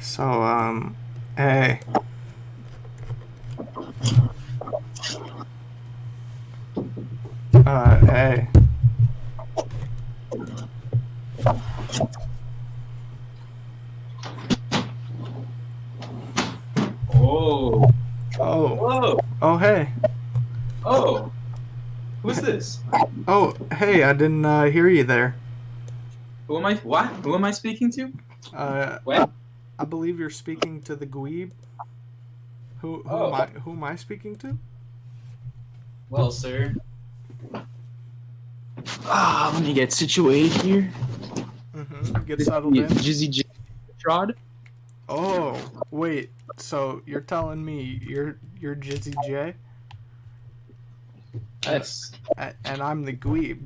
So, hey, hey. Oh, Oh, hello. oh, hey. Oh, who's this? Oh, hey, I didn't, hear you there. Who am I? What? Who am I speaking to? Uh, I, What? I believe you're speaking to the Gweeb. Oh, Who am I speaking to? well, sir. Let me get situated here. Mm-hmm. Get This settled is in. Jizzyj Trod. Oh, wait. So you're telling me you're Jizzy J, and Yes. and I'm the Gweeb.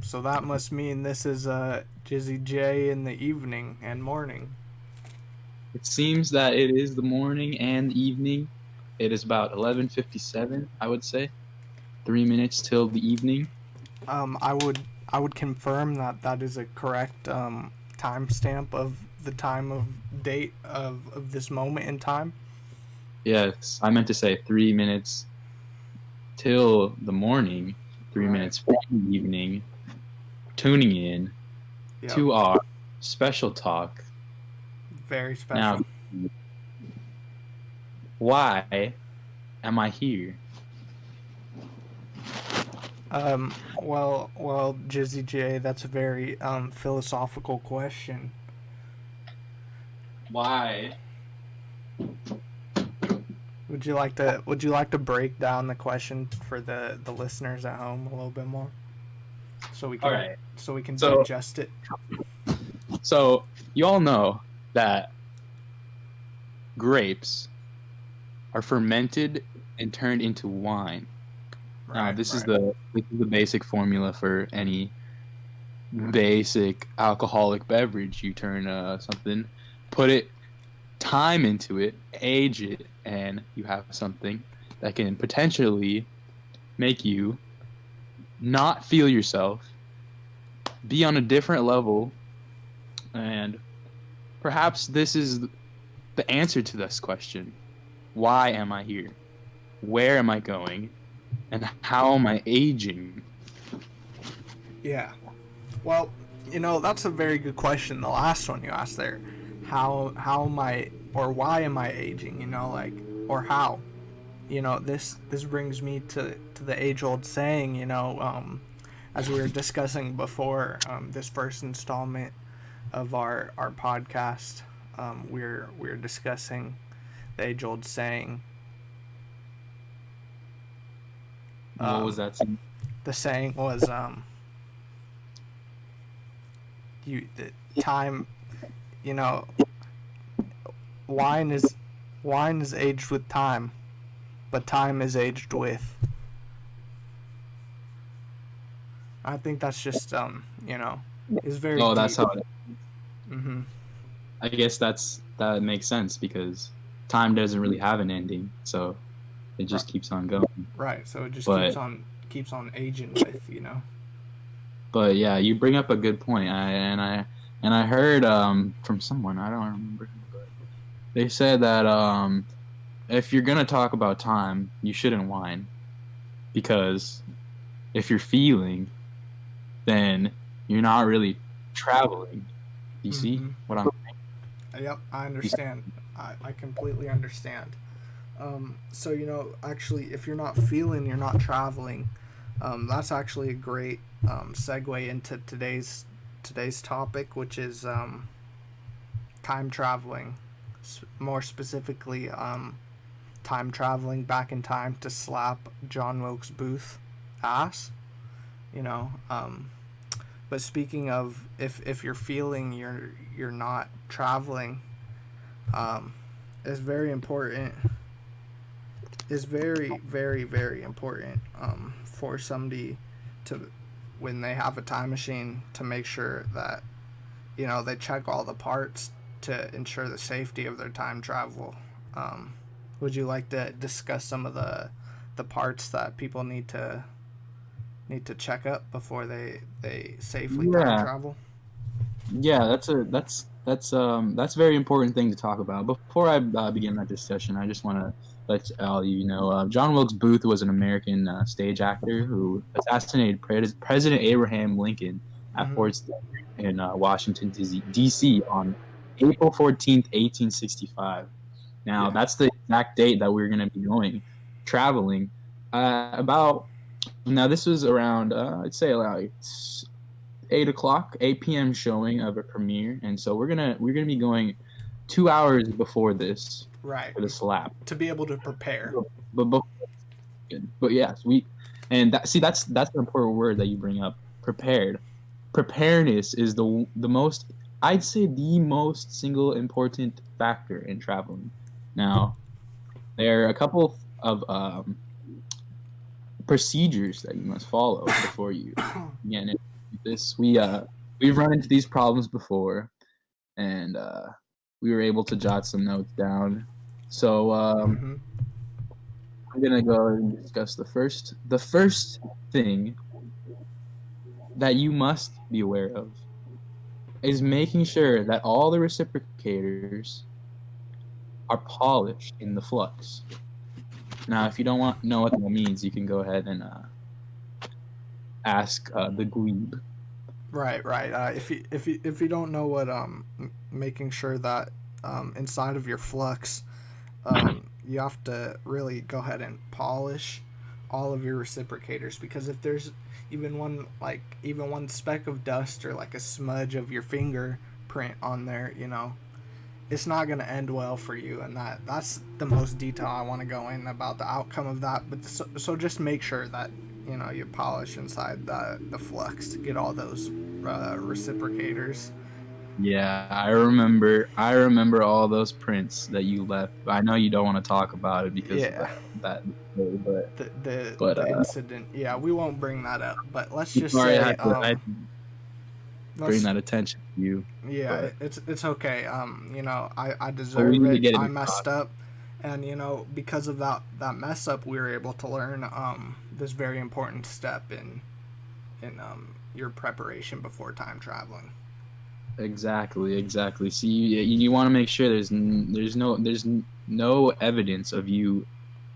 So that must mean this is Jizzy J in the evening and morning. It seems that it is the morning and evening. It is about 11:57, I would say. 3 minutes till the evening. I would confirm that that is a correct timestamp of the time of date of this moment in time. Yes, I meant to say 3 minutes till the morning. Three Right. minutes for the evening. Tuning in Yep. to our special talk. Very Now, special. why am I here? Well, Jizzy J, that's a very philosophical question. Why? Would you like to break down the question for the listeners at home a little bit more, so we All can right. so we can So, digest it? so you all know that grapes are fermented and turned into wine. Now, Right. this is the basic formula for any basic alcoholic beverage. You turn something, put time into it, age it, and you have something that can potentially make you not feel yourself, be on a different level, and perhaps this is the answer to this question. Why am I here? Where am I going? And how am I aging? Yeah. Well, that's a very good question. The last one you asked there, how am I or why am I aging? Or how? This brings me to the age old saying. As we were discussing before, this first installment of our podcast, we're discussing the age old saying. What was Um, that? the saying was the time. You know, wine is wine is aged with time, but time is aged with. I think that's just is very Oh, that's deep. how. Mm-hmm. I guess that makes sense because time doesn't really have an ending, so it Right, just keeps on going. right. So it just keeps But on keeps on aging with. but yeah, you bring up a good point. I heard from someone, I don't remember who, but they said that if you're gonna talk about time, you shouldn't whine because if you're feeling, then you're not really traveling. You see Mm-hmm. what I'm? Yep, I You see? understand. I completely understand. So actually, if you're not feeling, you're not traveling. That's actually a great segue into today's topic, which is time traveling. More specifically, time traveling back in time to slap John Wilkes Booth ass. You know. But speaking of, if you're feeling you're not traveling, um, is very important. Is very very very important for somebody to, when they have a time machine, to make sure that they check all the parts to ensure the safety of their time travel. Um, would you like to discuss some of the parts that people need to check up before they safely time Yeah, travel? yeah. That's a very important thing to talk about. Before I begin that discussion, I just want to let all you know John Wilkes Booth was an American stage actor who assassinated President Abraham Lincoln at Hmm. Fort Stewart in Washington D.C. on April 14th, 1865. Now Yeah. that's the exact date that we're going to be going traveling. About now, this was around I'd say like 8 o'clock, 8 p.m. showing of a premiere, and so we're gonna be going 2 hours before this Right. for the slap. To be able to prepare. But but yes, and that's an important word that you bring up. Prepared. Preparedness is the most, I'd say, the most single important factor in traveling. Now there are a couple of procedures that you must follow before you get into this. We've run into these problems before, and we were able to jot some notes down. So Hmm. I'm gonna go and discuss the first thing that you must be aware of is making sure that all the reciprocators are polished in the flux. Now, if you don't know what that means, you can go ahead and ask the Gweeb. Right, right. If you don't know what making sure that inside of your flux, you have to really go ahead and polish all of your reciprocators, because if there's even one speck of dust or like a smudge of your fingerprint on there, it's not going to end well for you. And that's the most detail I want to go in about the outcome of that. But so just make sure that you polish inside the flux to get all those reciprocators. Yeah, I remember all those prints that you left. I know you don't want to talk about it because of Yeah, that but the the but the incident. Yeah, we won't bring that up. But let's I'm just sorry say I had to bring let's that attention to you. yeah, But it's okay. I we deserve need to it. get it I across. messed up, and because of that mess up, we were able to learn this very important step in your preparation before time traveling. Exactly. See, you want to make sure there's no evidence of you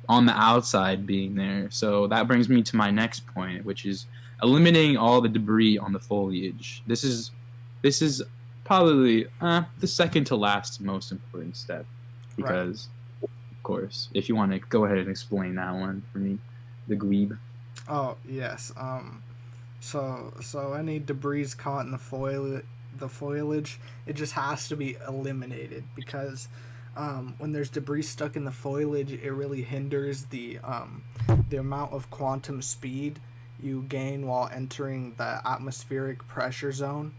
on the outside being there. So that brings me to my next point, which is eliminating all the debris on the foliage. This is probably the second to last most important step, Right. because, of course, if you want to go ahead and explain that one for me, the Gweeb. Oh yes. So any debris caught in the foliage, it just has to be eliminated, because when there's debris stuck in the foliage, it really hinders the amount of quantum speed you gain while entering the atmospheric pressure zone.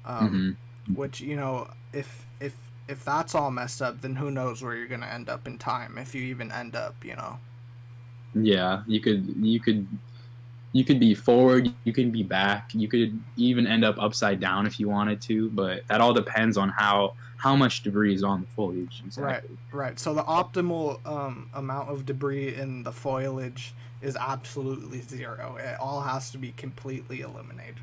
Um, Hmm. which if that's all messed up, then who knows where you're gonna end up in time, if you even end up. Yeah, you could be forward, you can be back, you could even end up upside down if you wanted to, but that all depends on how much debris is on the foliage Right, exactly. right. So the optimal amount of debris in the foliage is absolutely zero. It all has to be completely eliminated.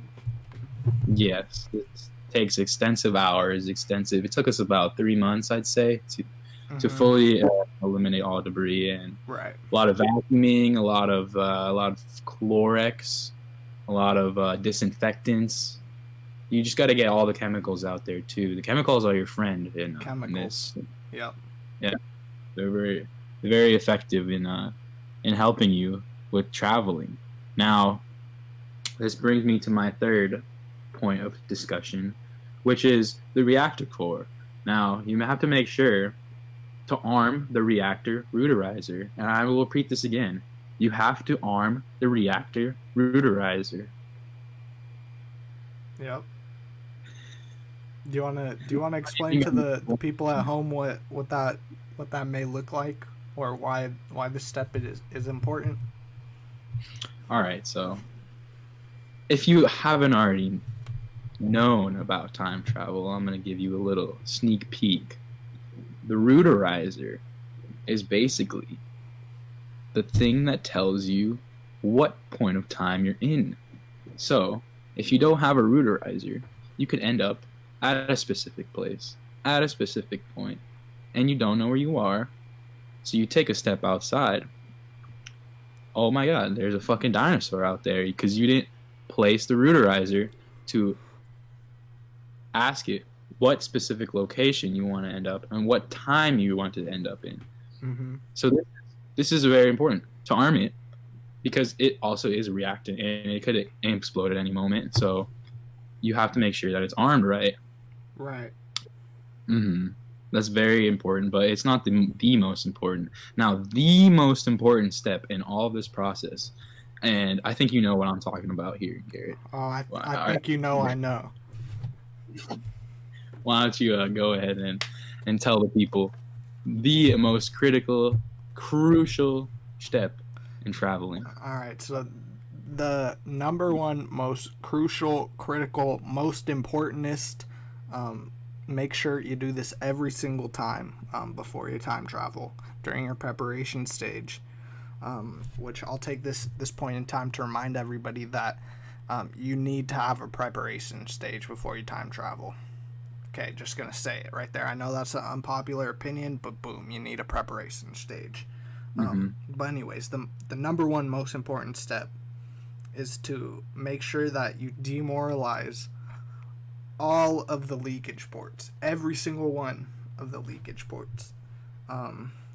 Yes, it takes extensive hours, extensive. It took us about 3 months, I'd say, to Mm-hmm. fully eliminate all debris, and Right, a lot of vacuuming, a lot of Clorox, a lot of disinfectants. You just got to get all the chemicals out there too. The chemicals are your friend in chemicals. this. Yep. Yeah, they're very effective in helping you with traveling. Now, this brings me to my third point of discussion, which is the reactor core. Now, you have to make sure to arm the reactor rooterizer. And I will repeat this again. You have to arm the reactor rooterizer. Yep. Do you wanna explain to the people at home what that may look like, or why this step is important? All right, so if you haven't already known about time travel, I'm going to give you a little sneak peek. The rooterizer is basically the thing that tells you what point of time you're in. So, if you don't have a rooterizer, you could end up at a specific place, at a specific point, and you don't know where you are, so you take a step outside. Oh my god, there's a fucking dinosaur out there because you didn't place the rooterizer to ask it what specific location you want to end up and what time you want to end up in. Mm-hmm. So this is very important to arm it because it also is reacting and it could explode at any moment. So you have to make sure that it's armed right. Right. Mm-hmm. That's very important, but it's not the most important. Now, the most important step in all of this process, and I think you know what I'm talking about here, Garrett. Oh, I think you know I know. Why don't you go ahead and tell the people the most crucial step in traveling? All right, so the number one most crucial, critical, most importantest, make sure you do this every single time before you time travel during your preparation stage, which I'll take this point in time to remind everybody that you need to have a preparation stage before you time travel. Okay, just gonna say it right there. I know that's an unpopular opinion, but boom, you need a preparation stage. But anyways, the number one most important step is to make sure that you demoralize all of the leakage ports, every single one of the leakage ports.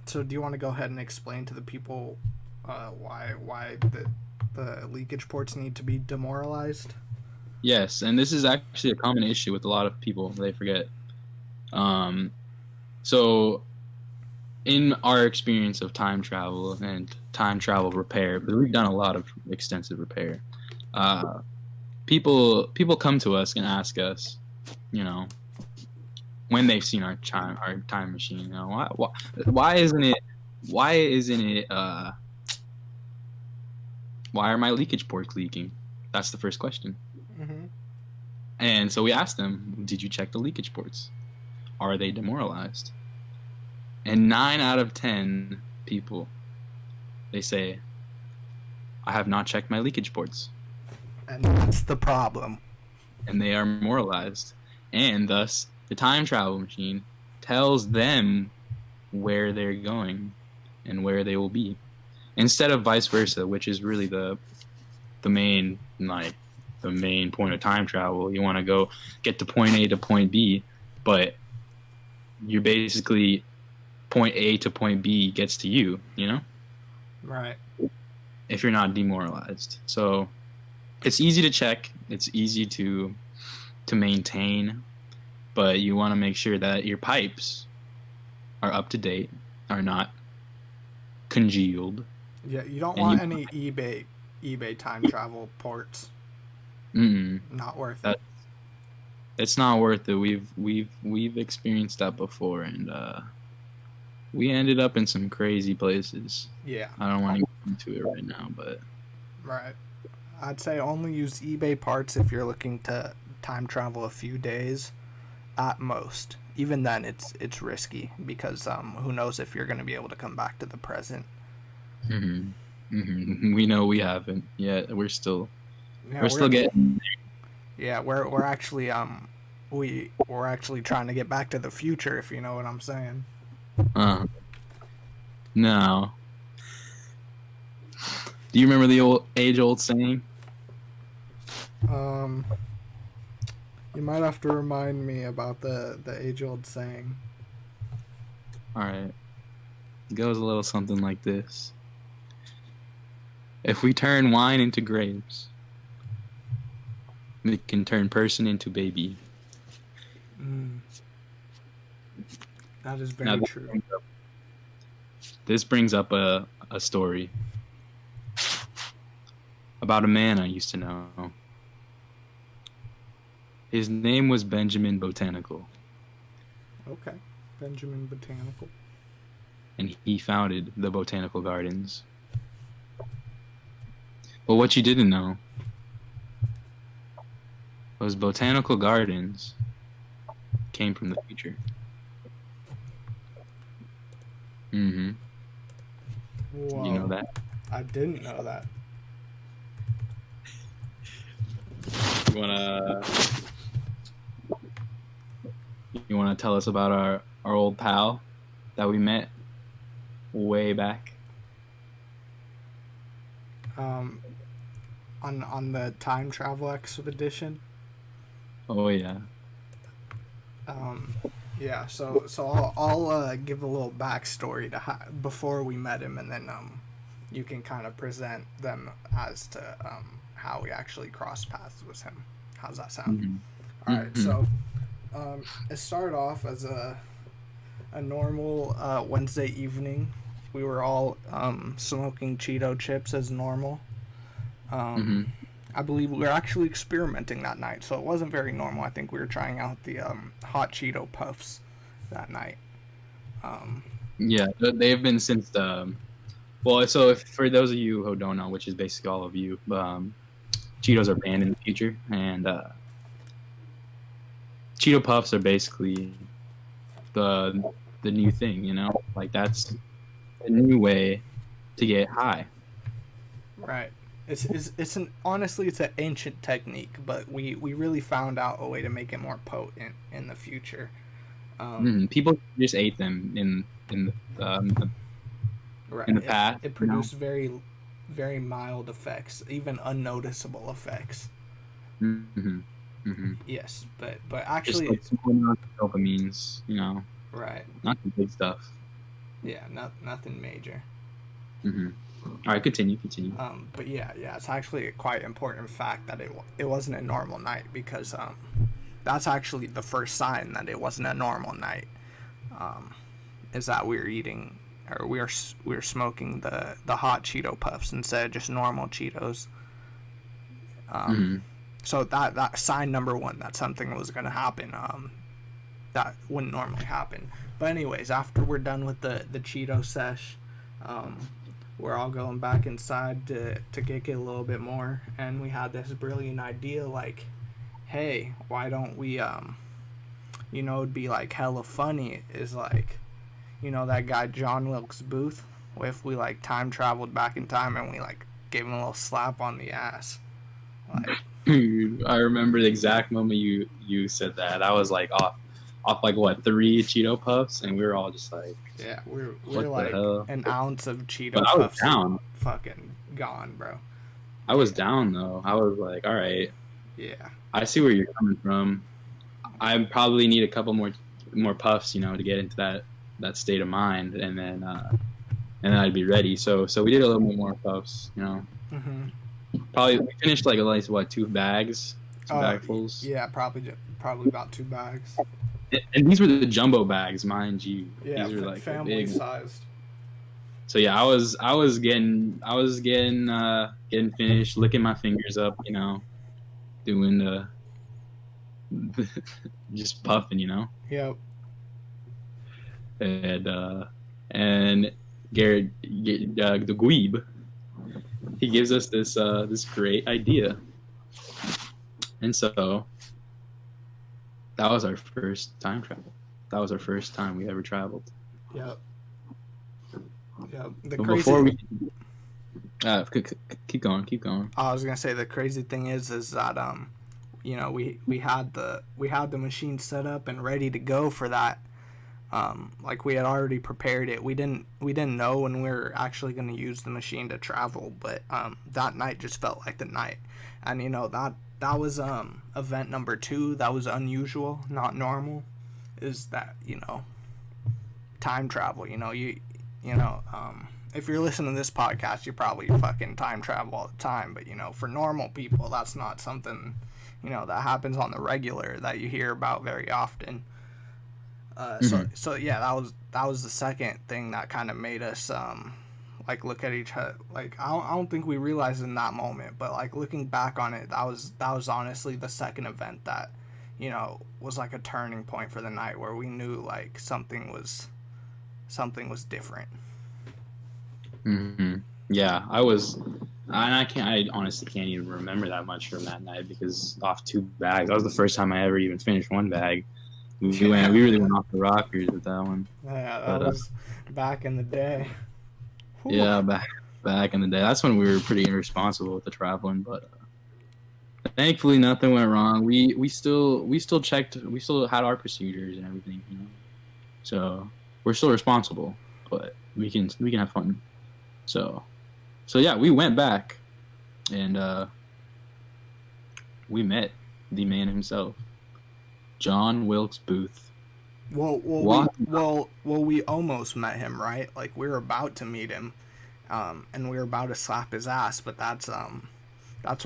So do you want to go ahead and explain to the people why the leakage ports need to be demoralized? Yes, and this is actually a common issue with a lot of people. They forget. So in our experience of time travel and time travel repair, because we've done a lot of extensive repair, people come to us and ask us, you know, when they've seen our time machine, you know, why isn't it why are my leakage ports leaking? That's the first question. Mm-hmm. And so we asked them, did you check the leakage ports? Are they demoralized? And 9 out of 10 people, they say, I have not checked my leakage ports. And that's the problem. And they are moralized. And thus, the time travel machine tells them where they're going and where they will be. Instead of vice versa, which is really the main point of time travel. You want to go get to point A to point B, but you're basically point A to point B gets to you, you know? Right. If you're not demoralized. So it's easy to check, it's easy to maintain, but you want to make sure that your pipes are up to date, are not congealed. Yeah, you don't want any eBay time travel ports. Not worth it. It's not worth it. We've experienced that before, and we ended up in some crazy places. Yeah. I don't want to get into it right now, but right. I'd say only use eBay parts if you're looking to time travel a few days at most. Even then, it's risky because who knows if you're going to be able to come back to the present. We know we haven't yet. We're still getting. Yeah, we're actually we're actually trying to get back to the future, if you know what I'm saying. No. Do you remember the age-old saying? You might have to remind me about the age-old saying. All right. It goes a little something like this. If we turn wine into grapes, we can turn person into baby. That is very true. This brings up a story about a man I used to know. His name was Benjamin Botanical. Okay, Benjamin Botanical. And he founded the Botanical Gardens. But what you didn't know was Botanical Gardens came from the future. Whoa. You know that? I didn't know that. You wanna want to tell us about our old pal that we met way back? On the time travel expedition. Oh yeah. Um, yeah. So I'll give a little backstory to before we met him, and then you can kind of present them as to how we actually crossed paths with him. How's that sound? Mm-hmm. All right. So it started off as a normal Wednesday evening. We were all smoking Cheeto chips as normal. I believe we were actually experimenting that night, so it wasn't very normal. I think we were trying out the hot Cheeto puffs that night. Yeah, they've been since the. Well, so if, for those of you who don't know, which is basically all of you, Cheetos are banned in the future, and Cheeto Puffs are basically the new thing, you know? Like, that's a new way to get high. Right. It's an honestly it's an ancient technique, but we really found out a way to make it more potent in the future. People just ate them Right. in the past. It produced very mild effects, even unnoticeable effects. Yes, but actually, just like some dopamines, you know. Right. Not the big stuff. Yeah, nothing major. All right, continue. But yeah, it's actually a quite important fact that it wasn't a normal night, because that's actually the first sign that it wasn't a normal night. Is that we were eating, or we were smoking the hot Cheeto puffs instead of just normal Cheetos. So that sign number one, that something was gonna happen. That wouldn't normally happen. But anyways, after we're done with the Cheeto sesh, we're all going back inside to kick it a little bit more, and we had this brilliant idea, like, hey, why don't we it'd be like hella funny, is like, that guy John Wilkes Booth, if we like time traveled back in time and we like gave him a little slap on the ass. Like, dude, I remember the exact moment you said that. I was like off like what, 3 Cheeto Puffs, and we were all just like, yeah, we're like hell? An ounce of Cheeto but I was Puffs down. Fucking gone, bro. I was down though. I was like, all right, yeah, I see where you're coming from. I probably need a couple more puffs, to get into that state of mind, and then I'd be ready. So we did a little bit more puffs, Probably we finished like at least what, 2 bags, 2 bagfuls. Yeah, probably about 2 bags. And these were the jumbo bags, mind you. Yeah, these were like family big sized. So yeah, I was getting finished, licking my fingers up, doing the just puffing, Yep. And Garrett, the Gweeb, he gives us this great idea, and so that was our first time travel. That was our first time we ever traveled. Yep. Yeah, Before we keep going. I was gonna say the crazy thing is that we had the machine set up and ready to go for that. Like we had already prepared it. We didn't know when we were actually gonna use the machine to travel, but that night just felt like the night, and that was event number 2. That was unusual, not normal. Is that time travel? If you're listening to this podcast, you probably fucking time travel all the time. But for normal people, that's not something that happens on the regular that you hear about very often. So yeah, that was the second thing that kind of made us like look at each other. Like I don't think we realized in that moment, but like looking back on it, that was honestly the second event that was like a turning point for the night, where we knew like something was different. Yeah, I honestly can't even remember that much from that night, because off 2 bags, that was the first time I ever even finished 1 bag. We really went off the rockers with that one. Yeah, that was back in the day. Whew. Yeah, back in the day. That's when we were pretty irresponsible with the traveling, but Thankfully, nothing went wrong. We still checked. We still had our procedures and everything. So we're still responsible, but we can have fun. So yeah, we went back and we met the man himself, John Wilkes Booth. What? We almost met him, right? Like we were about to meet him, and we were about to slap his ass. But that's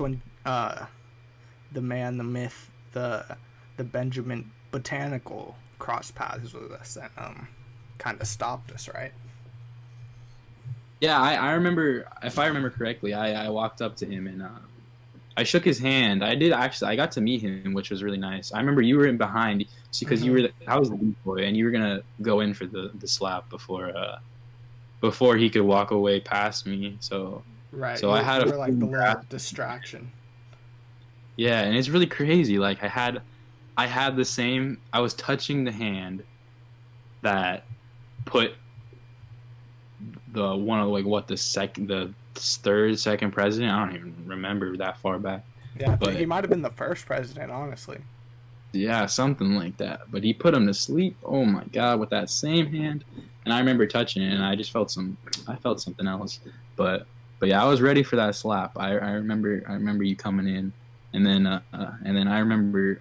when the man, the myth, the Benjamin Botanical crossed paths with us and kind of stopped us, right? Yeah, I remember. If I remember correctly, I walked up to him and I shook his hand. I did actually. I got to meet him, which was really nice. I remember you were in behind because Mm-hmm. I was the lead boy, and you were gonna go in for the slap before he could walk away past me. Right. So I had You a were like the little distraction. yeah, and it's really crazy. Like I had the same. I was touching the hand that put the one of like what the third second president. I don't even remember that far back, Yeah, I think he but might have been the first president, honestly. yeah, something like that. But he put him to sleep. Oh my god, with that same hand. And I remember touching it, and I just felt I felt something else. But yeah, I was ready for that slap. I remember you coming in, and then I remember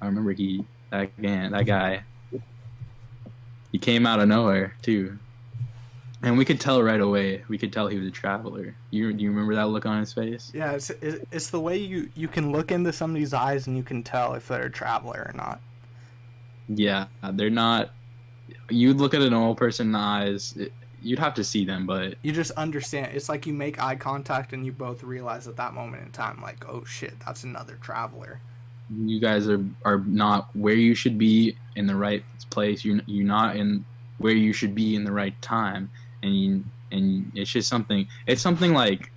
that guy he came out of nowhere too. And we could tell right away. We could tell he was a traveler. Do you remember that look on his face? Yeah, it's the way you can look into somebody's eyes and you can tell if they're a traveler or not. Yeah, they're not. You'd look at an old person in the eyes. You'd have to see them, but You just understand. It's like you make eye contact and you both realize at that moment in time, like, oh shit, that's another traveler. you guys are not where you should be in the right place. You're not in where you should be in the right time, and it's just something. It's something like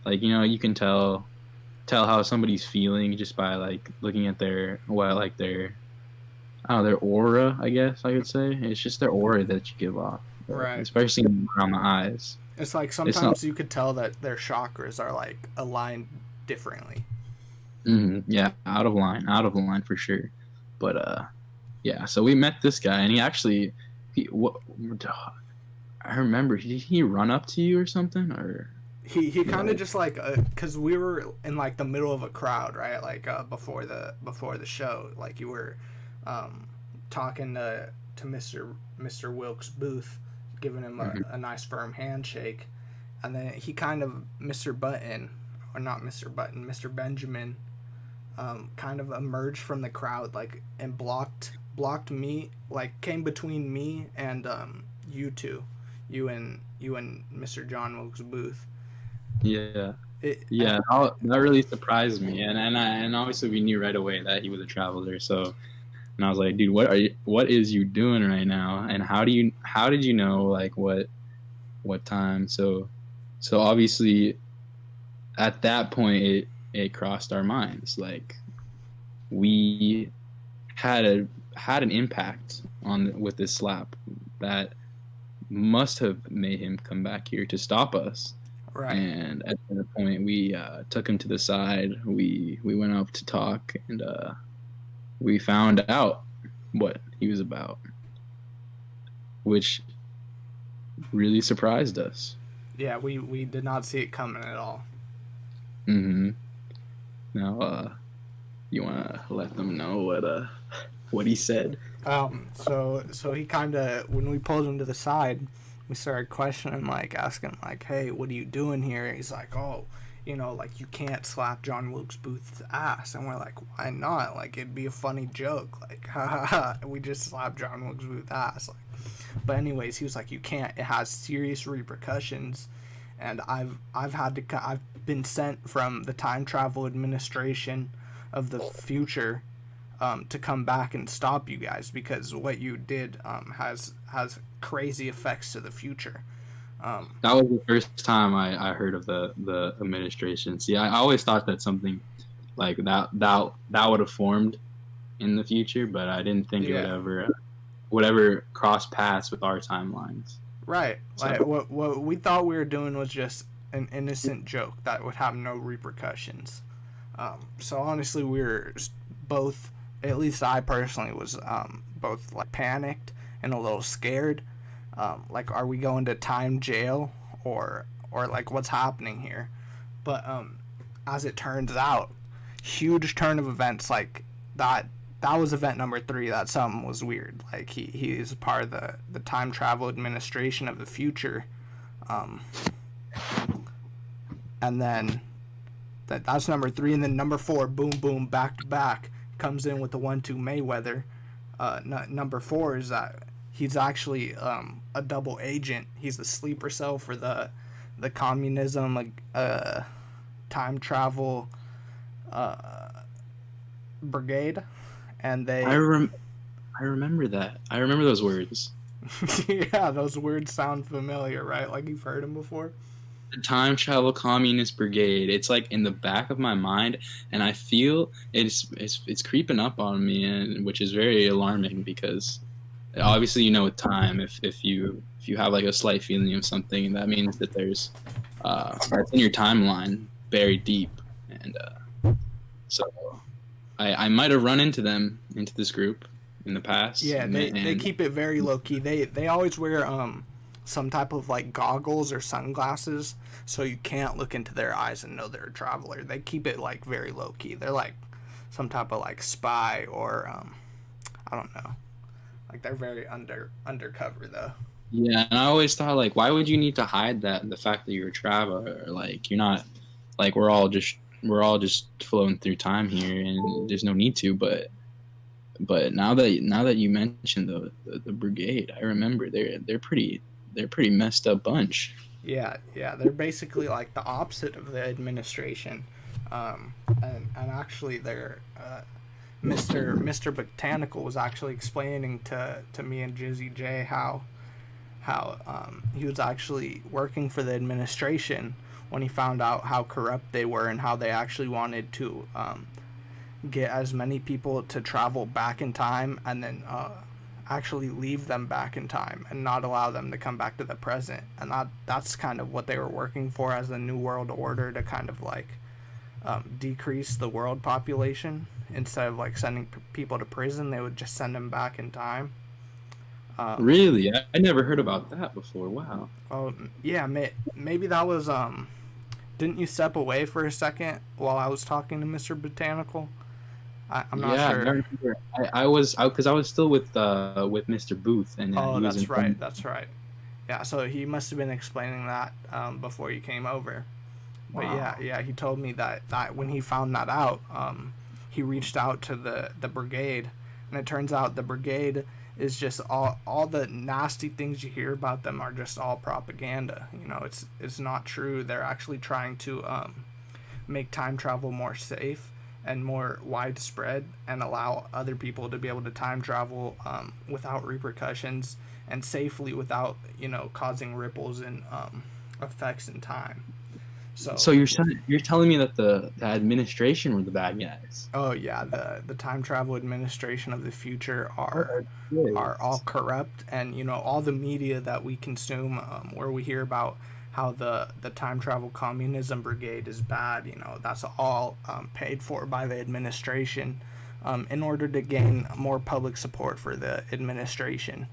you can tell how somebody's feeling just by like looking at their I don't know, their aura. I guess I could say it's just their aura that you give off, Right. especially around the eyes. It's like It's not. sometimes you could tell that their chakras are like aligned differently. Yeah, out of line for sure. But yeah. So we met this guy, and he actually, he what I remember. Did he run up to you or something, or He kind of no? just like cuz we were in like the middle of a crowd, right? Like before the show, like you were um talking to Mr. Wilkes Booth, giving him Mhm. a nice firm handshake, and then he kind of Mr. Button, or not Mr. Button, Mr. Benjamin, kind of emerged from the crowd, like, and blocked me, like came between me and you two, you and Mr. John Wilkes Booth. Yeah, It yeah. That really surprised me, and obviously we knew right away that he was a traveler. So, and I was like, dude, what is you doing right now? And how did you know like what time? So obviously at that point it crossed our minds like we had an impact on with this slap that must have made him come back here to stop us. right. And at that point, we took him to the side. We went up to talk, and we found out what he was about, which really surprised us. Yeah, we did not see it coming at all. Hmm. Now, you want to let them know what he said? So he kind of, when we pulled him to the side, we started questioning him, like asking, like, "Hey, what are you doing here?" And he's like, "Oh, like you can't slap John Wilkes Booth's ass." And we're like, "Why not? Like it'd be a funny joke, like ha ha ha." We just slapped John Wilkes Booth's ass, like. But anyways, he was like, "You can't. It has serious repercussions." And I've been sent from the Time Travel Administration of the future, to come back and stop you guys because what you did has crazy effects to the future. Um, That was the first time I heard of the administration. See, I always thought that something like that would have formed in the future, but I didn't think it yeah, would ever cross paths with our timelines. right. So Like what we thought we were doing was just an innocent joke that would have no repercussions. So honestly, we were both, at least I personally was both like panicked and a little scared. Like, are we going to time jail, or like what's happening here? But as it turns out, huge turn of events like that. That was event number three. That something was weird. Like he is part of the time travel administration of the future, um, and then that's number three, and then number four, boom, boom, back to back, comes in with the 1-2 Mayweather. Number four is that he's actually a double agent. He's the sleeper cell for the communism, time travel brigade, and I they rem- I remember that. I remember those words. yeah, those words sound familiar, right? Like you've heard them before. The Time Travel Communist Brigade. It's like in the back of my mind, and I feel it's creeping up on me, and which is very alarming because obviously with time, if you have like a slight feeling of something, that means that there's that's in your timeline buried deep, and so I might have run into this group in the past. Yeah, they keep it very low key. They always wear some type of like goggles or sunglasses, so you can't look into their eyes and know they're a traveler. They keep it like very low key. They're like some type of like spy, or I don't know. Like they're very undercover though. Yeah, and I always thought like, why would you need to hide that the fact that you're a traveler? Like you're not like we're all just flowing through time here, and there's no need to. But now that you mentioned the brigade, I remember they're pretty messed up bunch. Yeah, yeah, they're basically like the opposite of the administration, and actually they're Mr. Botanical was actually explaining to me and Jizzy J how he was actually working for the administration when he found out how corrupt they were and how they actually wanted to get as many people to travel back in time, and then actually leave them back in time and not allow them to come back to the present. And that's kind of what they were working for as the New World Order, to kind of like decrease the world population. Instead of like sending people to prison, they would just send them back in time. Really, I never heard about that before. Wow. Oh yeah, maybe that was didn't you step away for a second while I was talking to Mr. Botanical? I'm not Yeah, I sure. remember. Because I was still with Mr. Booth, and Oh, he was that's in right. That's right. Yeah, so he must have been explaining that before you came over. But yeah, Wow. yeah, he told me that when he found that out, he reached out to the brigade, and it turns out the brigade is just all the nasty things you hear about them are just all propaganda. It's not true. They're actually trying to make time travel more safe and more widespread, and allow other people to be able to time travel without repercussions and safely, without causing ripples and effects in time. So, So you're telling me that the administration were the bad guys? oh yeah, the time travel administration of the future What are a all twist. corrupt, and all the media that we consume, where we hear about how the time travel communism brigade is bad. That's all paid for by the administration, in order to gain more public support for the administration.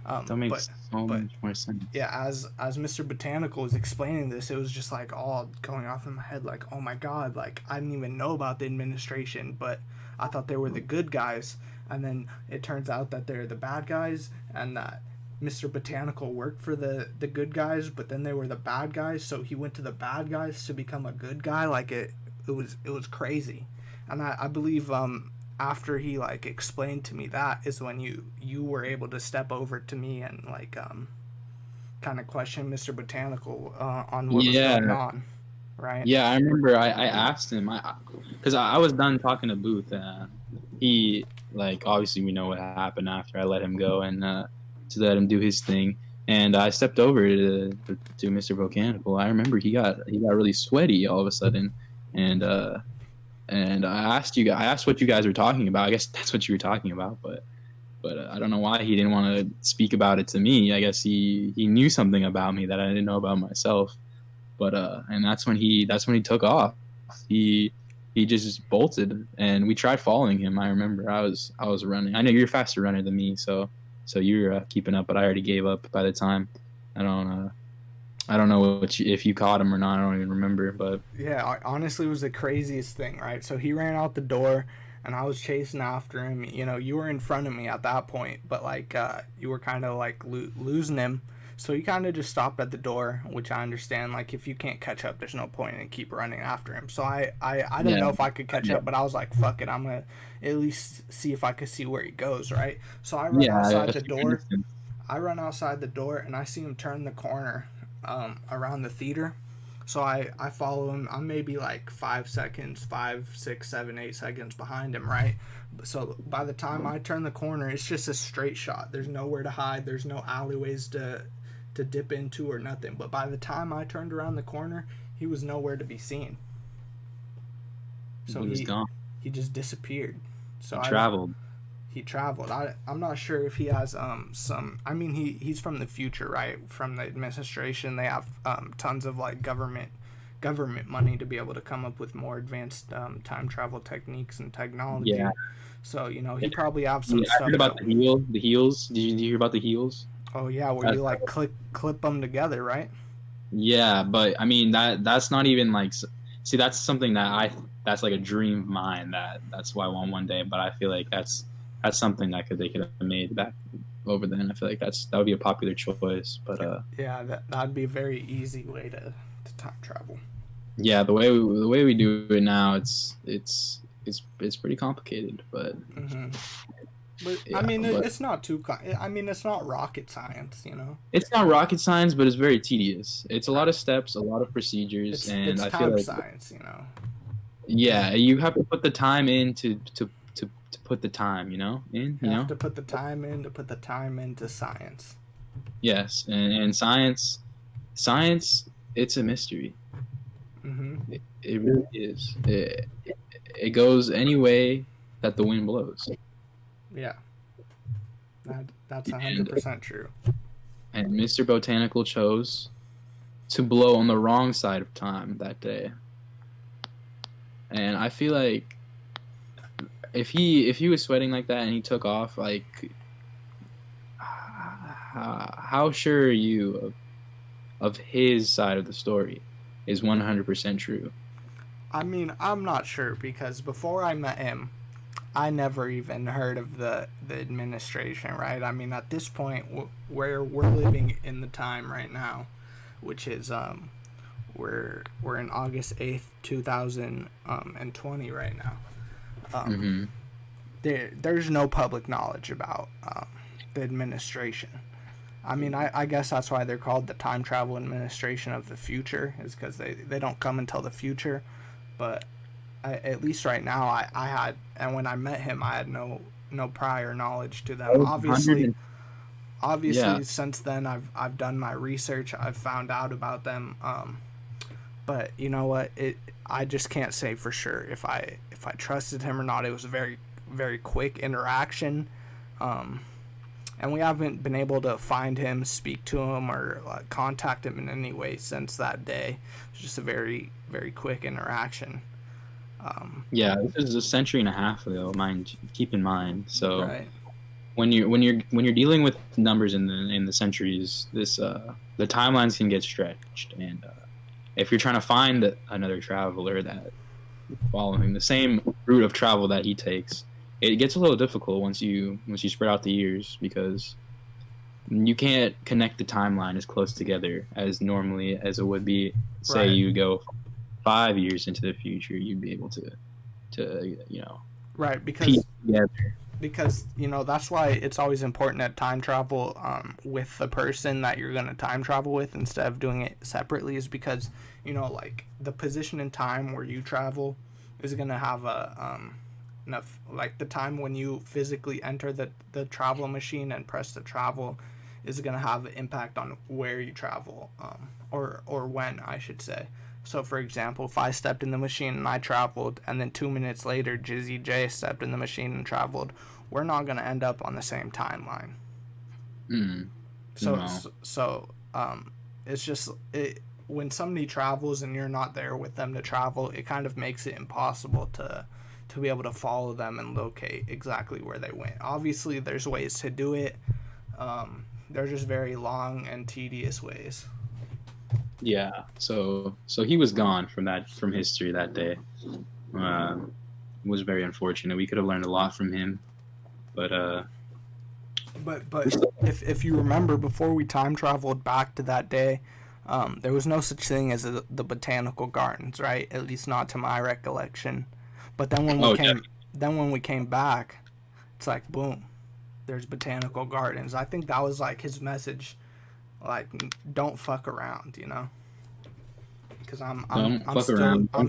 That But makes so but much more sense. yeah, as Mr. Botanical was explaining this, it was just like all going off in my head, like, oh my god, like I didn't even know about the administration, but I thought they were the good guys, and then it turns out that they're the bad guys, and that Mr. Botanical worked for the good guys, but then they were the bad guys, so he went to the bad guys to become a good guy. Like it was crazy, and I believe after he like explained to me that is when you were able to step over to me and like kind of question Mr. Botanical on what was going Yeah, on, right? yeah. I remember. I asked him. Because I was done talking to Booth. He like obviously we know what happened after I let him go, and to let him do his thing. And I stepped over to Mr. Volcanical. I remember he got really sweaty all of a sudden, and I asked what you guys were talking about. I guess that's what you were talking about, but I don't know why he didn't want to speak about it to me. I guess he knew something about me that I didn't know about myself. But and that's when he took off. He he just bolted, and we tried following him. I remember I was running. I know you're a faster runner than me, so you're keeping up, but I already gave up by the time. I don't I don't know if you caught him or not. I don't even remember, but Yeah, honestly, it was the craziest thing, right? So he ran out the door, and I was chasing after him. You know, you were in front of me at that point, but like you were kind of like losing him. So he kind of just stopped at the door, which I understand. Like if you can't catch up, there's no point in keep running after him. So I didn't yeah, know if I could catch up, but I was like, fuck it, I'm gonna at least see if I could see where he goes, right? So I run yeah, outside the door. I run outside the door, and I see him turn the corner around the theater. So I follow him. I'm maybe like 5 seconds, 5, 6, 7, 8 seconds behind him, right? So by the time I turn the corner, it's just a straight shot. There's nowhere to hide. There's no alleyways to dip into or nothing. But by the time I turned around the corner, he was nowhere to be seen. So he was gone. he just disappeared. So He I don't. traveled. He traveled. I'm not sure if he has some. I mean, he's from the future, right? From the administration, they have tons of like government money to be able to come up with more advanced time travel techniques and technology. Yeah, So you know he probably have some yeah. I stuff heard about that. the heels. Did you hear about the heels? Oh yeah, where That, you like clip them together, right? yeah, but I mean that's not even like. See, that's something that that's like a dream of mine. That's why I want one day. But I feel like that's something that they could have made back over then. I feel like that would be a popular choice. But Yeah, that'd be a very easy way to time travel. yeah, the way we do it now, it's pretty complicated. But Hmm. But I yeah, mean, but it's not too. I mean, it's not rocket science, you know. it's not rocket science, but it's very tedious. It's a lot Right. of steps, a lot of procedures, and It's I feel time like science, you know. yeah, you have to put the time in to put the time, in, You have to put the time in to put the time into science. Yes, and science, it's a mystery. Hmm. It really is. It goes any way that the wind blows, Yeah, that's and 100% true. Mr. Botanical chose to blow on the wrong side of time that day, and I feel like if he was sweating like that and he took off, like how sure are you of his side of the story is 100% true? I mean, I'm not sure because before I met him, I never even heard of the administration, right? I mean, at this point, where we're living in the time right now, which is we're in August 8th, 2020 right now. Um, Mm-hmm. there's no public knowledge about the administration. I mean, I guess that's why they're called the Time Travel Administration of the Future, is because they don't come until the future. But at least right now, I had, and when I met him, I had no prior knowledge to them. Obviously, Yeah, since then, I've done my research. I've found out about them. But you know what? I just can't say for sure if I trusted him or not. It was a very quick interaction. Um, and we haven't been able to find him, speak to him, or contact him in any way since that day. It's just a very quick interaction. Um, yeah. This is a century and a half ago. Mind, keep in mind. So right, when you're dealing with numbers in the centuries, the timelines can get stretched, and if you're trying to find another traveler that following the same route of travel that he takes, it gets a little difficult once you spread out the years because you can't connect the timeline as close together as normally as it would be. Say right, you go 5 years into the future, you'd be able to right. piece together. Because you know that's why it's always important to time travel with the person that you're going to time travel with instead of doing it separately, is because you know like the position in time where you travel is going to have a enough, like the time when you physically enter the travel machine and press the travel is going to have an impact on where you travel, or when I should say. So, for example, if I stepped in the machine and I traveled, and then 2 minutes later, Jizzyj stepped in the machine and traveled, we're not going to end up on the same timeline. Mm, So, no. it's just when somebody travels and you're not there with them to travel, it kind of makes it impossible to be able to follow them and locate exactly where they went. Obviously, there's ways to do it. They're just very long and tedious ways. Yeah. So he was gone from history that day. It was very unfortunate. We could have learned a lot from him, but But if you remember, before we time traveled back to that day, there was no such thing as the botanical gardens, right? At least not to my recollection. But then when we came back, it's like boom, there's botanical gardens. I think that was like his message, like don't fuck around, you know? Because I'm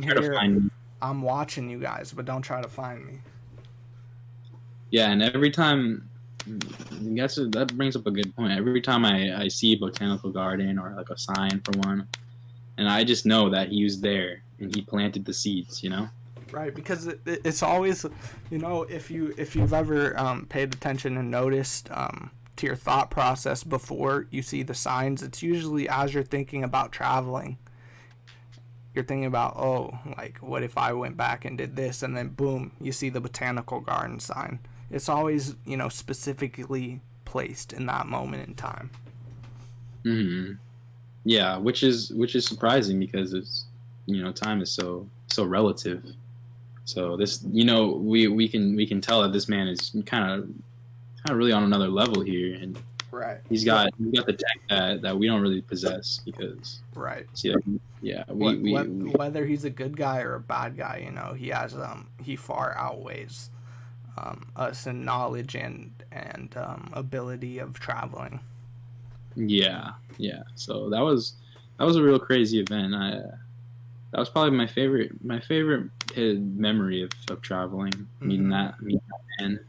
here, I'm watching you guys, but don't try to find me. Yeah, and every time, that brings up a good point. Every time I see a botanical garden or like a sign for one, and I just know that he was there and he planted the seeds, you know? Right, because it's always, you know, if you've ever paid attention and noticed to your thought process before you see the signs, it's usually as you're thinking about traveling. You're thinking about, oh, like, what if I went back and did this, and then boom, you see the botanical garden sign. It's always, you know, specifically placed in that moment in time. Mm-hmm. Yeah, which is surprising because it's, you know, time is so relative. So this, you know, we can tell that this man is kind of really on another level here, and right, he's got the tech that we don't really possess because right. See, like, yeah, Whether he's a good guy or a bad guy, you know, he far outweighs us in knowledge and ability of traveling. yeah. So that was a real crazy event. That was probably my favorite memory of traveling. Meeting that man.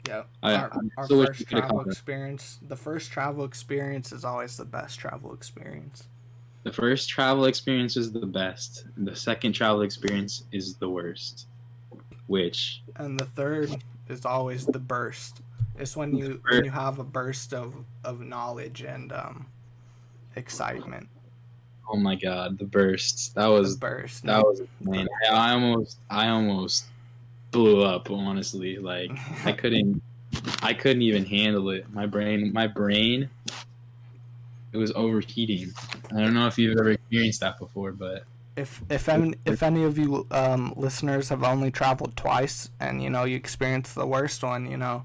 Yeah, our first travel experience. The first travel experience is always the best travel experience. The first travel experience is the best. The second travel experience is the worst. And the third is always the burst. It's when you have a burst of knowledge and excitement. Oh my god, the burst. That was man. I almost blew up, honestly. Like I couldn't even handle it. My brain it was overheating. I don't know if you've ever experienced that before, but if any of you listeners have only traveled twice and you know you experienced the worst one, you know,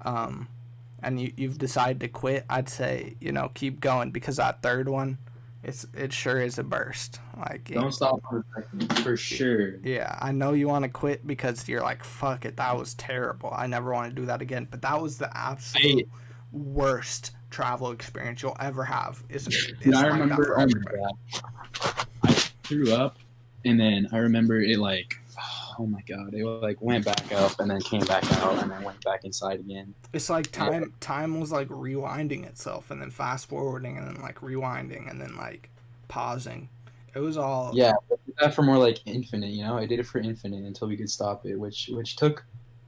and you've decided to quit, I'd say, you know, keep going, because that third one, it sure is a burst. Like, don't stop for sure. Yeah, I know you want to quit because you're like, fuck it, that was terrible. I never want to do that again. But that was the absolute worst travel experience you'll ever have. I remember, oh my god, I threw up, and then I remember it like, oh my god, it like went back up and then came back out and then went back inside again. It's like time was like rewinding itself and then fast forwarding and then like rewinding and then like pausing. It was all I did that for more like infinite, you know. I did it for infinite until we could stop it, which took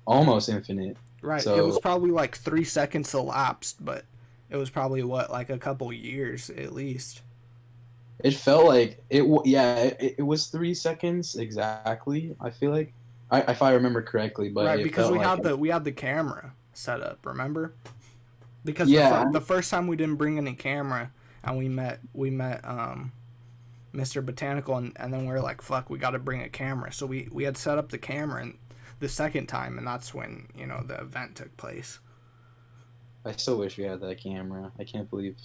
almost infinite. Right. So, it was probably like 3 seconds elapsed, but it was probably like a couple years at least. It felt like it was 3 seconds exactly. I feel like, if I remember correctly, but right, because we had the camera set up. Remember? Because the first time we didn't bring any camera, and we met Mr. Botanical, and then we were like, fuck, we got to bring a camera. So we had set up the camera, and the second time, and that's when, you know, the event took place. I still wish we had that camera. I can't believe.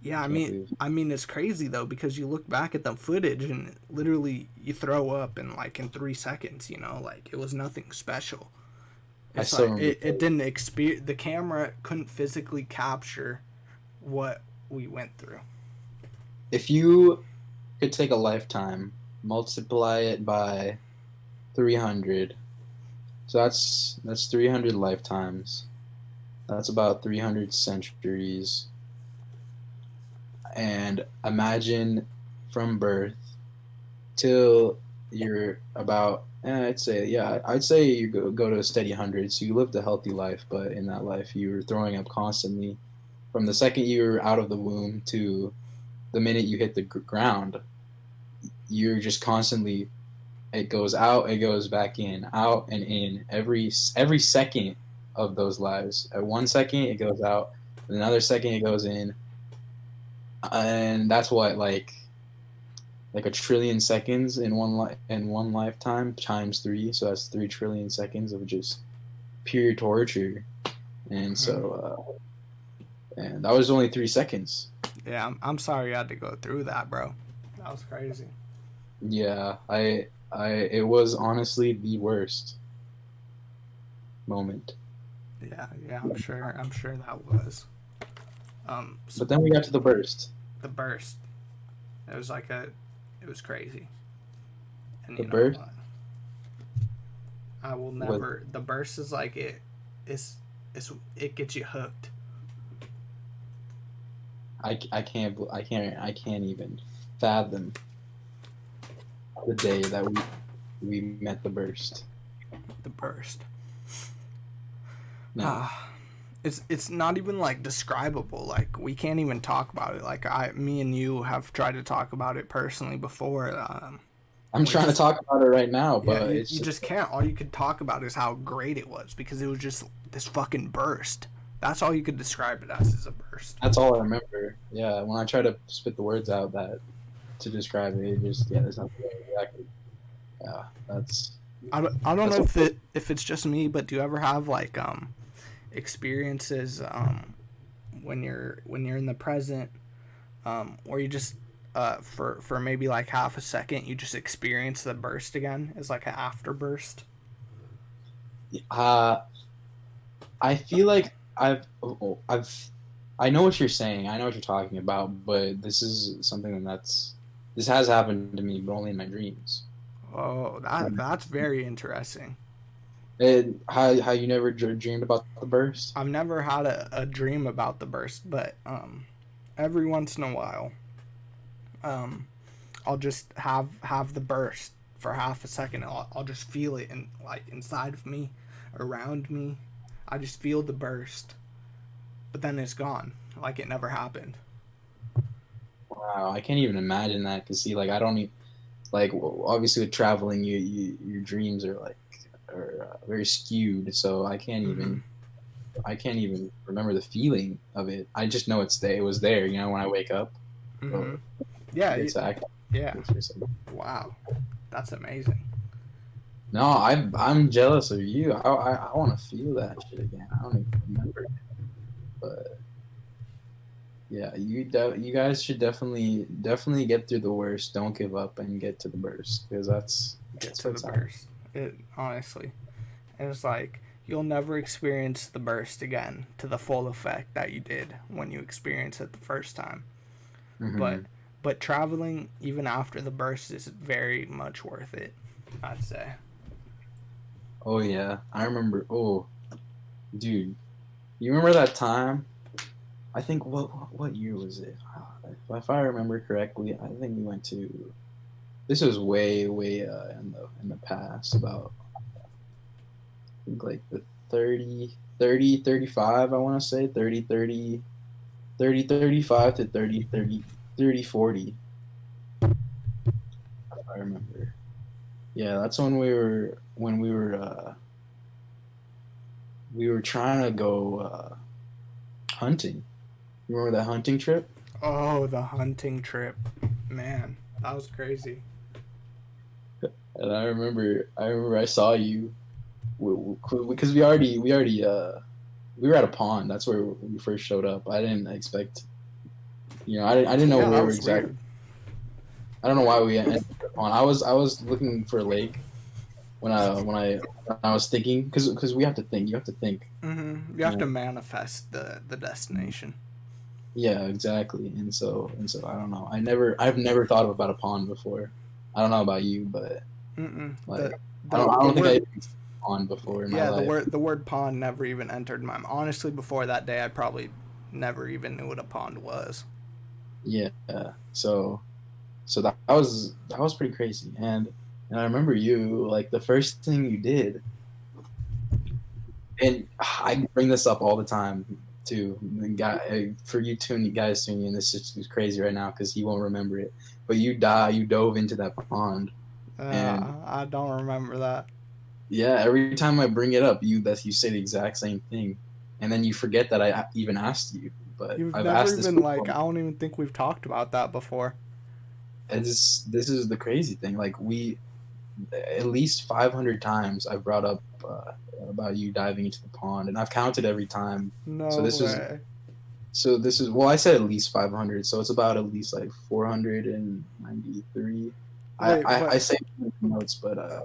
Yeah, I mean, it's crazy though, because you look back at the footage and literally you throw up in 3 seconds. You know, like it was nothing special. It's like it didn't experience. The camera couldn't physically capture what we went through. If you could take a lifetime, multiply it by 300, so that's 300 lifetimes. That's about 300 centuries. And imagine from birth till you're about, I'd say you go to a steady 100. So you lived a healthy life, but in that life you were throwing up constantly from the second you were out of the womb to the minute you hit the ground, you're just constantly, it goes out, it goes back in, out and in every second of those lives. At 1 second it goes out, another second it goes in, and that's what like a trillion seconds in one lifetime times three. So that's 3 trillion seconds of just pure torture. And so, and that was only 3 seconds. Yeah, I'm sorry you had to go through that, bro. That was crazy. Yeah, it was honestly the worst moment. Yeah, I'm sure that was. So But then we got to the burst. the burst. It was like it was crazy. And The you know burst what? I will was, never. The burst is like it gets you hooked. I can't even fathom the day that we met the burst. The burst. No. It's not even like describable. Like we can't even talk about it. Like me and you have tried to talk about it personally before. I'm trying to talk about it right now, Yeah, but you just can't. All you could talk about is how great it was because it was just this fucking burst. That's all you could describe it as is a burst. that's all I remember. Yeah, when I try to spit the words out that to describe it, there's nothing exactly. Yeah, I don't know if it's just me, but do you ever have like experiences when you're in the present where you just for maybe like half a second you just experience the burst again as like an afterburst? I feel like I know what you're saying. I know what you're talking about, but this is something this has happened to me, but only in my dreams. Oh, that's very interesting. How you never dreamed about the burst? I've never had a dream about the burst, but every once in a while, I'll just have the burst for half a second. I'll just feel it in like inside of me, around me. I just feel the burst, but then it's gone, like it never happened. Wow, I can't even imagine that. Cause see, like I don't even like obviously with traveling, your dreams are very skewed. So Mm-hmm. I can't even remember the feeling of it. I just know it's there. It was there. You know, when I wake up. Mm-hmm. So Yeah. it's actually. Yeah. Wow, that's amazing. No, I'm jealous of you. I want to feel that shit again. I don't even remember it, but yeah, you guys should definitely get through the worst. Don't give up and get to the burst because Get that's to the what's happening. burst. It honestly, it's like you'll never experience the burst again to the full effect that you did when you experienced it the first time. But Hmm. traveling even after the burst is very much worth it, I'd say. Oh yeah, I remember. Oh, dude, you remember that time? I think what year was it? If I remember correctly, I think we went to. This was way in the past about I think like the 35 I want to say 30 35 to 30 40 if I remember. Yeah, that's when we were trying to go hunting. You remember that hunting trip? Oh, the hunting trip, man, that was crazy. And I remember I saw you because we were at a pond. That's where we first showed up. I didn't expect, I didn't know Yeah, that where was exactly. weird. I don't know why we ended up on. I was looking for a lake when I was thinking because we have to think. You have to think. You have to manifest the destination. Yeah, exactly. And so I don't know. I've never thought about a pond before. I don't know about you, but Mm-mm. like The I don't think word, I've seen a pond before in my yeah, life. the word pond never even entered my mind. Honestly, before that day, I probably never even knew what a pond was. Yeah. So that was pretty crazy. And I remember you like the first thing you did, and I bring this up all the time. too. The guy, for you guys tuning in, this is crazy right now because he won't remember it. But you dove into that pond, and I don't remember that. yeah, every time I bring it up, you say the exact same thing, and then you forget that I even asked you. But You've I've never asked this even before. like. I don't even think we've talked about that before. And this is the crazy thing. Like we at least 500 times I've brought up about you diving into the pond, and I've counted every time. So No this was way. well, I said at least 500, so it's about at least like 493. Wait, I say notes, but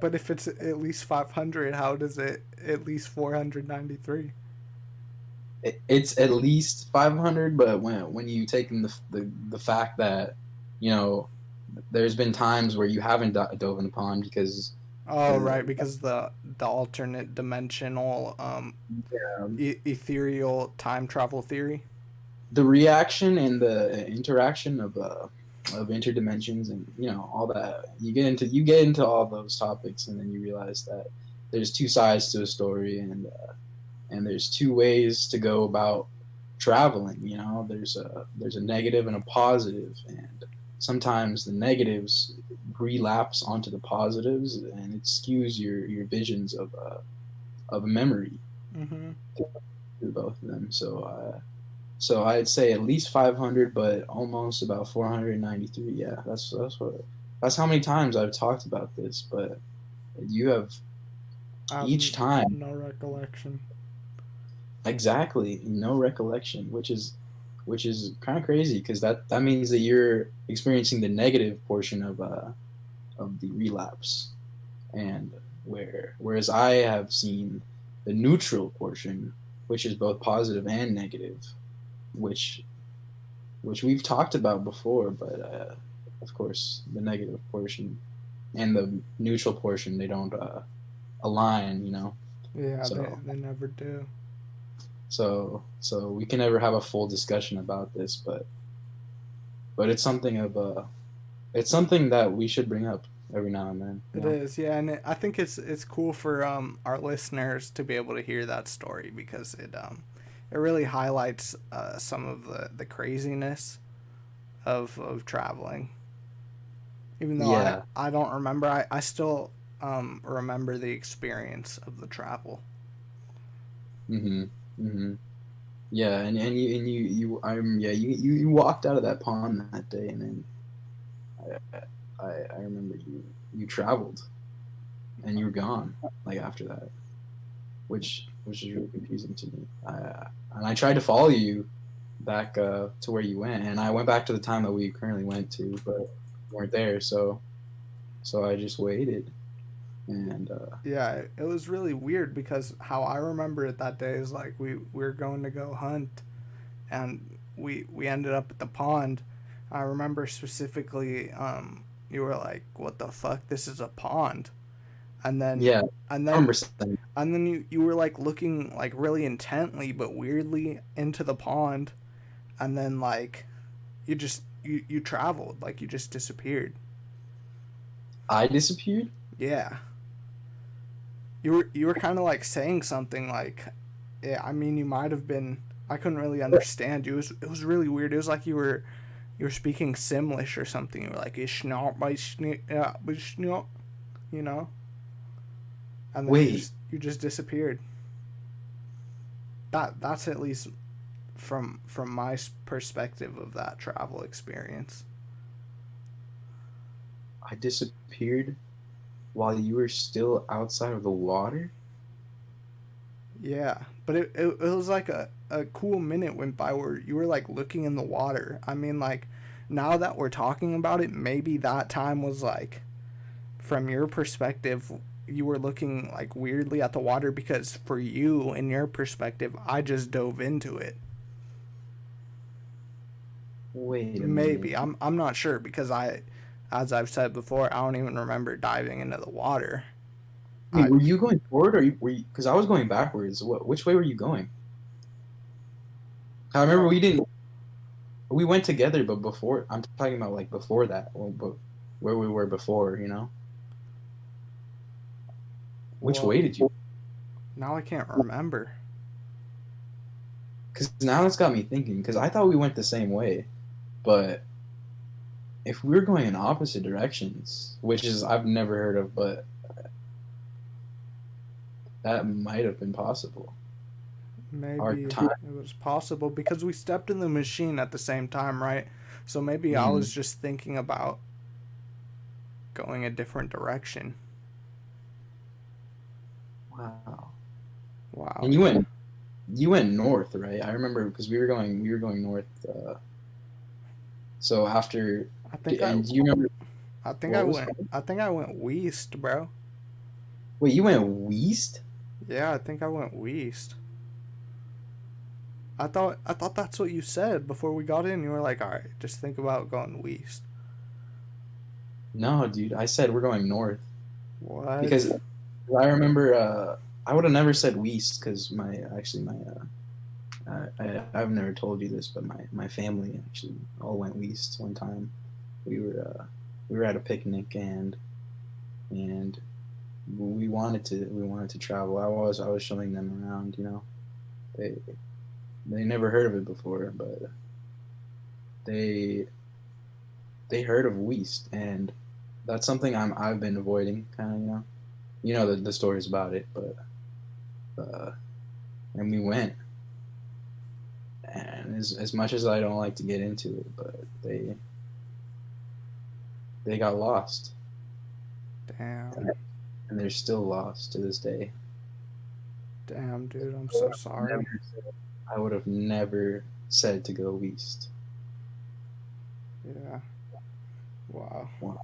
but if it's at least 500, how does it at least 493? it's at least 500. But when you take in the fact that you know there's been times where you haven't dove in the pond because Oh, the right, because the alternate dimensional ethereal time travel theory. the reaction and the interaction of interdimensions and all that you get into all those topics, and then you realize that there's two sides to a story, and there's two ways to go about traveling. There's a negative and a positive, and sometimes the negatives relapse onto the positives, and it skews your visions of a memory Mm-hmm. through both of them. So I'd say at least 500, but almost about 493. Yeah, that's how many times I've talked about this. But you have I have each time no recollection. exactly no recollection, which is kind of crazy because that means that you're experiencing the negative portion of the relapse, and whereas I have seen the neutral portion, which is both positive and negative, which which we've talked about before, but of course the negative portion and the neutral portion, they don't align. Yeah, So they never do. so we can never have a full discussion about this, but it's something that we should bring up every now and then. It is, yeah, and I think it's cool for our listeners to be able to hear that story because it really highlights some of the craziness of traveling. Even though Yeah. I don't remember, I still remember the experience of the travel. Mhm. Mhm. Yeah, and you yeah, you walked out of that pond that day, and then I remember you traveled and you were gone like after that, which is really confusing to me. And I tried to follow you back to where you went, and I went back to the time that we currently went to, but you weren't there, so I just waited, and Yeah, it was really weird because how I remember it that day is like we were going to go hunt, and we ended up at the pond. I remember specifically, you were like, "What the fuck? This is a pond," and then yeah, and I remember then saying, and then you were like looking like really intently but weirdly into the pond, and then like you traveled like you just disappeared. I disappeared. Yeah, you were kind of like saying something like, yeah, I mean you might have been. I couldn't really understand you. It was really weird. It was like you were speaking Simlish or something. You were like ishnot by snot, you know, and then Wait, you just disappeared. That's at least from my perspective of that travel experience. I disappeared while you were still outside of the water? Yeah, but it was like a cool minute went by where you were like looking in the water. I mean, like now that we're talking about it, maybe that time was like from your perspective, you were looking like weirdly at the water because for you, in your perspective, I just dove into it. Wait a minute. Maybe I'm not sure because as I've said before, I don't even remember diving into the water. Wait, I were you going forward, or were you? Because I was going backwards. Which way were you going? I remember no we didn't. We went together, but before I'm talking about like before that, but where we were before. Which way well did you? now I can't remember. Because now it's got me thinking. Because I thought we went the same way, but if we were going in opposite directions, which is I've never heard of, but that might have been possible. Our Maybe time. it was possible because we stepped in the machine at the same time, right? So maybe I Mm, was just thinking about going a different direction. wow. Wow, And yeah. you went north, right? I remember because we were going north. So after, I think I and do you remember I think I what was? went I think I went west, bro. Wait, you went west? Yeah, I think I went west. I thought that's what you said before we got in. You were like, "All right, just think about going west." No, dude. I said we're going north What? because I remember. I would have never said west because my actually my I've never told you this, but my family actually all went west one time. We were uh, we were at a picnic and we wanted to travel. I was showing them around. You know, they they never heard of it before, but they they heard of west, and that's something I've been avoiding. Kind of, you know the stories about it, but uh, and we went. And as much as I don't like to get into it, but they got lost, Damn. and they're still lost to this day. Damn, dude, I'm so Never, sorry. I would have never said to go east. Yeah. Wow. Wow.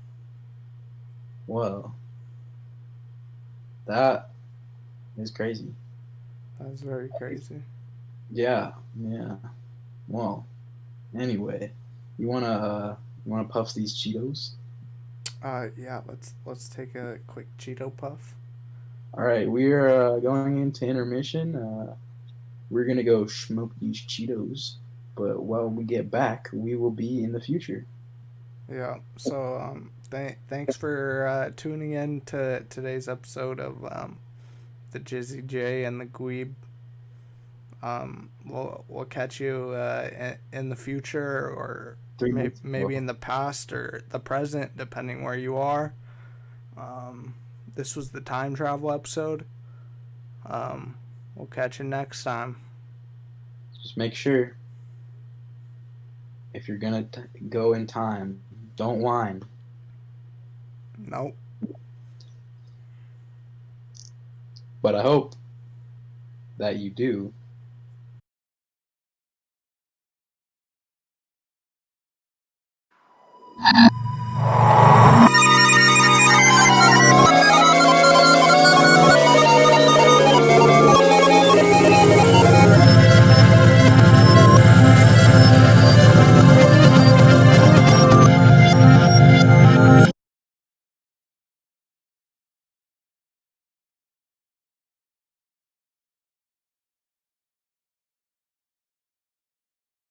Well, that is crazy. That's very crazy. Yeah, yeah. Well, anyway, you wanna puff these Cheetos? Yeah, let's take a quick Cheeto puff. All right, we're going into intermission. We're gonna go smoke these Cheetos, but while we get back, we will be in the future. Yeah. So thanks for tuning in to today's episode of the Jizzy J and the Gweeb. We'll catch you in the future, or 3 months maybe ago. in the past or the present, depending where you are. Um, this was the time travel episode. Um, we'll catch you next time. Just make sure if you're gonna go in time, don't whine. Nope. But I hope that you do